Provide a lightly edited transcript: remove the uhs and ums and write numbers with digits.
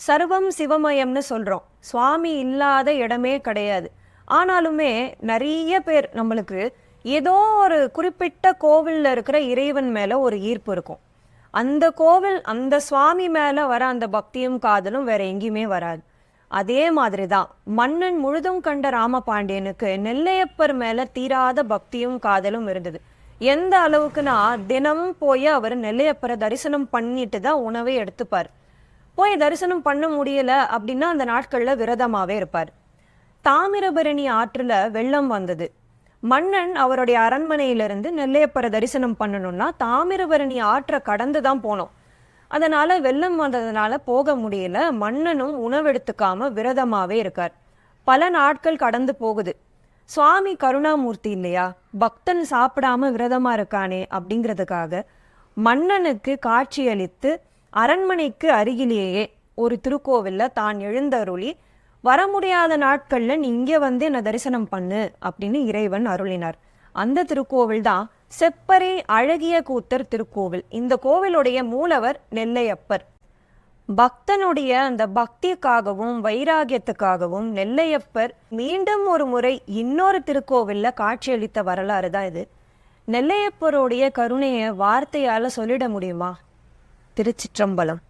சர்வம் சிவமயம்னு சொல்றோம். சுவாமி இல்லாத இடமே கிடையாது. ஆனாலுமே நிறைய பேர் நம்மளுக்கு ஏதோ ஒரு குறிப்பிட்ட கோவில்ல இருக்கிற இறைவன் மேல ஒரு ஈர்ப்பு இருக்கும். அந்த கோவில் அந்த சுவாமி மேல வர அந்த பக்தியும் காதலும் வேற எங்கேயுமே வராது. அதே மாதிரிதான் மன்னன் முழுதும் கண்ட ராமபாண்டியனுக்கு நெல்லையப்பர் மேல தீராத பக்தியும் காதலும் இருந்தது. எந்த அளவுக்குன்னா தினமும் போய் அவர் நெல்லையப்பரை தரிசனம் பண்ணிட்டு தான் உணவே எடுத்துப்பார். போய் தரிசனம் பண்ண முடியல அப்படின்னா அந்த நாட்கள்ல விரதமாவே இருப்பார். தாமிரபரணி ஆற்றுல வெள்ளம் வந்தது. மன்னன் அவருடைய அரண்மனையிலிருந்து நெல்லையப்பரை தரிசனம் பண்ணணும்னா தாமிரபரணி ஆற்றை கடந்து தான் போனோம். அதனால வெள்ளம் வந்ததுனால போக முடியல. மன்னனும் உணவெடுத்துக்காம விரதமாவே இருக்கார். பல நாட்கள் கடந்து போகுது. சுவாமி கருணாமூர்த்தி இல்லையா, பக்தன் சாப்பிடாம விரதமா இருக்கானே அப்படிங்கிறதுக்காக மன்னனுக்கு காட்சியளித்து அரண்மனைக்கு அருகிலேயே ஒரு திருக்கோவில்ல தான் எழுந்தருளி வர முடியாத நாட்கள்ல நீ இங்க வந்து என்ன தரிசனம் பண்ணு அப்படின்னு இறைவன் அருளினார். அந்த திருக்கோவில் தான் செப்பறை அழகிய கூத்தர் திருக்கோவில். இந்த கோவிலுடைய மூலவர் நெல்லையப்பர். பக்தனுடைய அந்த பக்திக்காகவும் வைராகியத்துக்காகவும் நெல்லையப்பர் மீண்டும் ஒரு முறை இன்னொரு திருக்கோவில்ல காட்சியளித்த வரலாறு தான் இது. நெல்லையப்பருடைய கருணையை வார்த்தையால சொல்லிட முடியுமா? திருச்சிற்றம்பலம்.